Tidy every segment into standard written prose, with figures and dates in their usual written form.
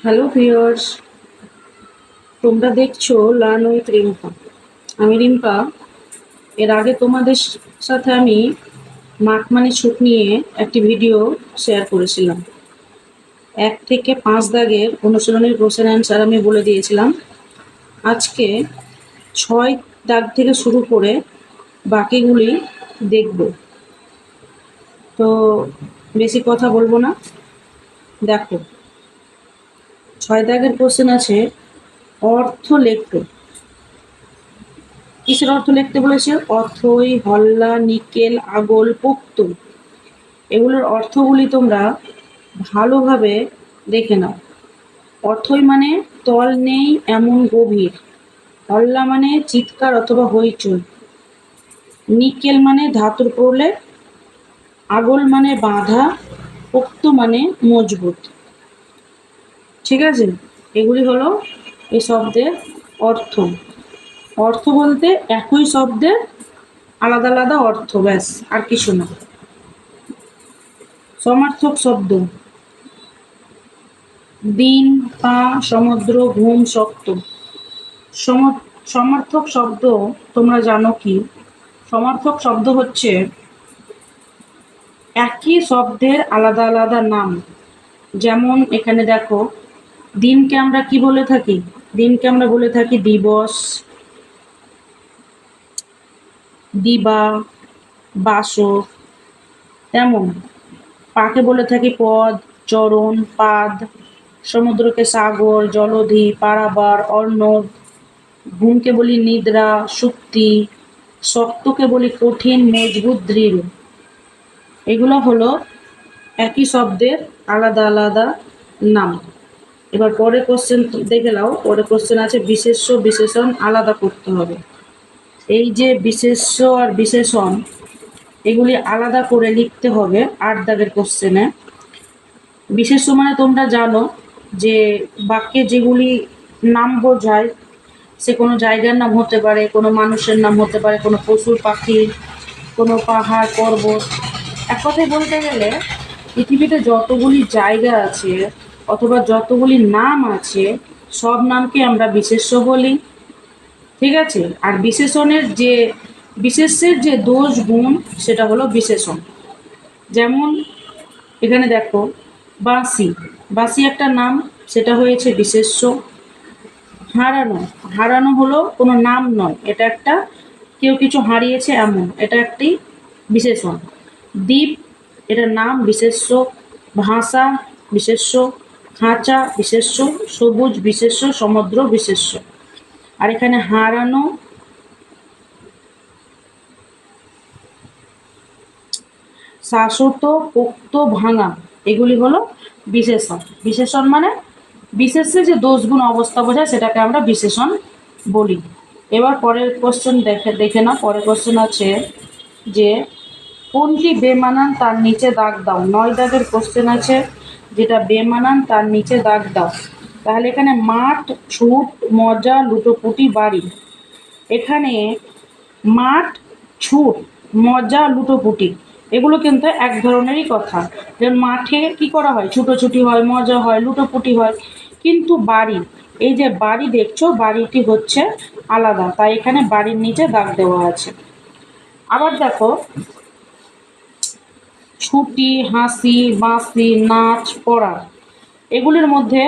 Hello viewers, তোমরা দেখছো learn with Rimpa. আমি রিম্পা। এর আগে তোমাদের সাথে আমি মাখ মানে ছুট নিয়ে একটি ভিডিও শেয়ার করেছিলাম। 1 থেকে 5 দাগের অনুশীলনের কোশ্চেন অ্যান্সার আমি বলে দিয়েছিলাম। আজকে 6 দাগ থেকে শুরু করে বাকিগুলি দেখব। তো বেশি কথা বলবো না। দেখো, 6 দাগের কোশ্চেন আছে, অর্থ লেখো। কিসের অর্থ লিখতে বলেছে? অথই, হল্লা, নিকেল, আগল, পোক্ত। এগুলোর অর্থগুলি তোমরা ভালোভাবে দেখে নাও। অথই মানে তল নেই এমন গভীর। হল্লা মানে চিৎকার অথবা হইচই। নিকেল মানে ধাতুর প্রলেপ। আগল মানে বাঁধা। পোক্ত মানে মজবুত। ঠিক আছে, এগুলি হলো এই শব্দের অর্থ। অর্থ বলতে একই শব্দের আলাদা আলাদা অর্থ, ব্যাস, আর কিছু না। সমার্থক শব্দ: দিন, পা, সমুদ্র, ঘুম, শক্ত। সমার্থক শব্দ তোমরা জানো কি? সমার্থক শব্দ হচ্ছে একই শব্দের আলাদা আলাদা নাম। যেমন এখানে দেখো, দিনকে আমরা কি বলে থাকি? দিনকে আমরা বলে থাকি দিবস, দিবা, বাসর। তেমন পাকে বলে থাকি পদ, চরণ, পাদ। সমুদ্রকে সাগর, জলধি, পারাবার, অর্ণব। ঘুমকে বলি নিদ্রা, সুক্তি। শক্তকে বলি কঠিন, মজবুত, দৃঢ়। এগুলো হলো একই শব্দের আলাদা আলাদা নাম। এবার পরের কোশ্চেন দেখে নাও। পরের কোশ্চেন আছে বিশেষ্য বিশেষণ আলাদা করতে হবে। এই যে বিশেষ্য আর বিশেষণ, এগুলি আলাদা করে লিখতে হবে 8 দাগের কোশ্চেনে। বিশেষ্য মানে তোমরা জানো যে বাক্যে যেগুলি নাম বোঝায়, সে কোনো জায়গার নাম হতে পারে, কোনো মানুষের নাম হতে পারে, কোনো পশুর পাখির, কোনো পাহাড় পর্বত। এক কথায় বলতে গেলে পৃথিবীতে যতগুলি জায়গা আছে অথবা যতগুলি নাম আছে, সব নামকে আমরা বিশেষ্য বলি। ঠিক আছে, আর বিশেষের যে দোষ গুণ, সেটা হলো বিশেষণ। যেমন এখানে দেখো, বাঁশি। বাঁশি একটা নাম, সেটা হয়েছে বিশেষ্য। হারানো, হারানো হলো কোনো নাম নয়, এটা একটা কেউ কিছু হারিয়েছে এমন, এটা একটি বিশেষণ। দ্বীপ, এটা নাম, বিশেষ্য। ভাষা বিশেষ্য। খাঁচা বিশেষ্য। সবুজ বিশেষ্য। সমুদ্র বিশেষ্য। আর এখানে হারানো, শাশ্বত, পোক্ত, ভাঙা, এগুলি হলো বিশেষণ। বিশেষণ মানে বিশেষে যে দোষগুণ অবস্থা বোঝায়, সেটাকে আমরা বিশেষণ বলি। এবার পরের কোশ্চেন দেখে না। পরের কোশ্চেন আছে যে কোনটি বেমানান তার নিচে দাগ দাও। 9 দাগের কোশ্চেন আছে, যেটা বেমানান তার নিচে দাগ দাও। তাহলে এখানে মাঠ, ছুট, মজা, লুটোপুটি, বাড়ি। এখানে মাঠ, ছুট, মজা, লুটোপুটি, এগুলো কিন্তু এক ধরনেরই কথা। যেমন মাঠে কি করা হয়? ছুটোছুটি হয়, মজা হয়, লুটোপুটি হয়। কিন্তু বাড়ি, এই যে বাড়ি দেখছো, বাড়িটি হচ্ছে আলাদা, তাই এখানে বাড়ির নিচে দাগ দেওয়া আছে। আবার দেখো, ছুটি, হাসি, বাঁশি, নাচ, পড়া। এগুলির মধ্যে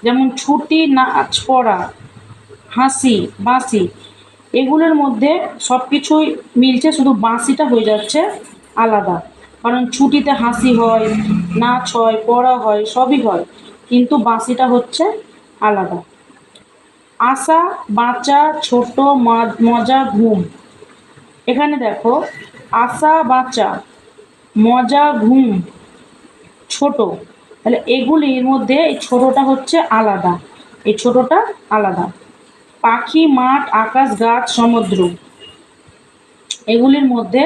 যেমন ছুটি, নাচ, পড়া, হাসি, বাঁশি, এগুলোর মধ্যে সব কিছুই মিলছে, শুধু বাঁশিটা হয়ে যাচ্ছে আলাদা। কারণ ছুটিতে হাসি হয়, নাচ হয়, পড়া হয়, সবই হয়, কিন্তু বাঁশিটা হচ্ছে আলাদা। আশা, বাঁচা, ছোট, মজা, ঘুম। এখানে দেখো, আশা, বাঁচা, মজা, ঘুম, ছোট। তাহলে এগুলির মধ্যে এই ছোটটা হচ্ছে আলাদা, এই ছোটটা আলাদা। পাখি, মাঠ, আকাশ, গাছ, সমুদ্র, এগুলির মধ্যে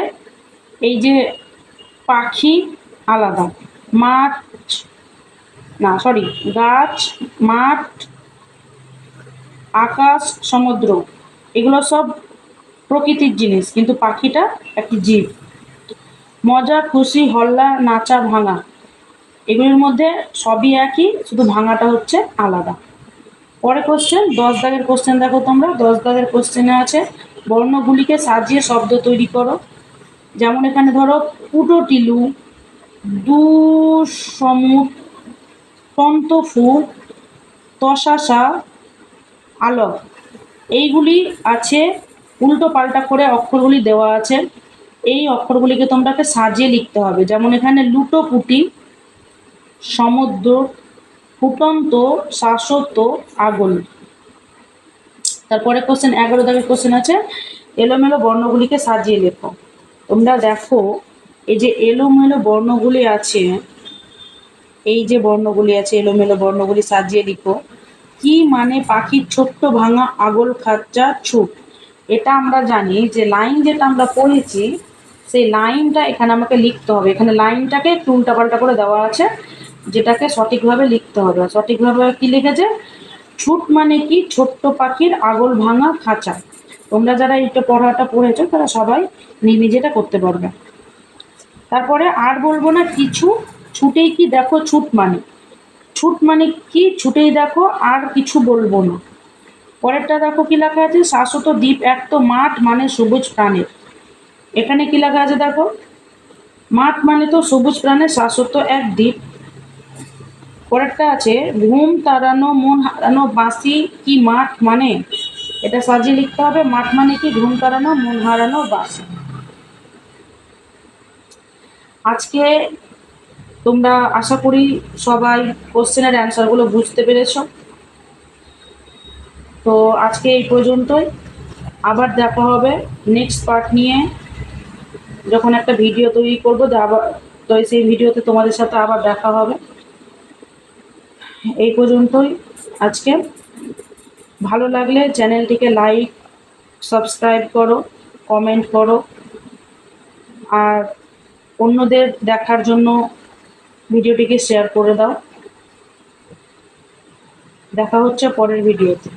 এই যে পাখি আলাদা, মাঠ, না সরি, গাছ, মাঠ, আকাশ, সমুদ্র, এগুলো সব প্রকৃতির জিনিস, কিন্তু পাখিটা একটি জীব। মজা, খুশি, হল্লা, নাচা, ভাঙা, এগুলির মধ্যে সবই একই, শুধু ভাঙাটা হচ্ছে আলাদা। পরে কোশ্চেন 10 দাগের কোশ্চেন দেখো তোমরা। 10 দাগের কোশ্চেনে আছে বর্ণগুলিকে সাজিয়ে শব্দ তৈরি করো। যেমন এখানে ধরো পুটোটিলু, দুসমুট, তন্তফু, তশাসা, আলক, এইগুলি আছে। উল্টো পাল্টা করে অক্ষরগুলি দেওয়া আছে, এই অক্ষরগুলিকে তোমরাকে সাজিয়ে লিখতে হবে। যেমন এখানে লুটোপুটি, সমুদ্র, ফুটন্ত, শাশ্বত, আগুন। তারপরে কোশ্চেন 11 দাগের কোশ্চেন আছে এলোমেলো বর্ণগুলিকে সাজিয়ে লেখো। তোমরা দেখো এই যে এলোমেলো বর্ণগুলি আছে, এই যে বর্ণগুলি আছে এলোমেলো বর্ণগুলি সাজিয়ে লিখো। কি মানে পাখির ছোট্ট ভাঙা আগল খাঁচা ছুট। এটা আমরা জানি যে লাইন যেটা আমরা পড়েছি সেই লাইনটা এখানে আমাকে লিখতে হবে। এখানে লাইনটাকে একটু উল্টাপাল্টা করে দেওয়া আছে, যেটাকে সঠিকভাবে লিখতে হবে। সঠিকভাবে কি লিখেছে? ছুট মানে কি? ছোট্ট পাখির আগল ভাঙা খাঁচা। তোমরা যারা এইটা পড়াটা পড়েছো তারা সবাই নিজেটা করতে পারবে। তারপরে আর বলবো না কিছু, ছুটেই কি দেখো ছুট মানে, ছুট মানে কি? ছুটেই দেখো, আর কিছু বলবো না। পরেরটা দেখো কি লেখা আছে, শাশ্বত দ্বীপ এক তো মাঠ মানে সবুজ প্রাণের। এখানে কি লেখা আছে দেখো, মাঠ মানে তো সবুজ প্রাণের, শাশ্বত এক দ্বীপ। পরেরটা আছে ঘুম তাড়ানো মন হারানো বাঁশি কি মাঠ মানে, এটা সাজিয়ে লিখতে হবে। মাঠ মানে কি? ঘুম তাড়ানো মন হারানো বাঁশি। আজকে তোমরা আশা করি সবাই কোশ্চেনের অ্যান্সারগুলো বুঝতে পেরেছো। তো আজকে এই পর্যন্তই, আবার দেখা হবে নেক্সট পার্ট নিয়ে। যখন একটা ভিডিও তৈরি করবো আবার, তো সেই ভিডিওতে তোমাদের সাথে আবার দেখা হবে। এই পর্যন্তই আজকে। ভালো লাগলে চ্যানেলটিকে লাইক, সাবস্ক্রাইব করো, কমেন্ট করো, আর অন্যদের দেখার জন্য ভিডিওটিকে শেয়ার করে দাও। দেখা হচ্ছে পরের ভিডিওতে।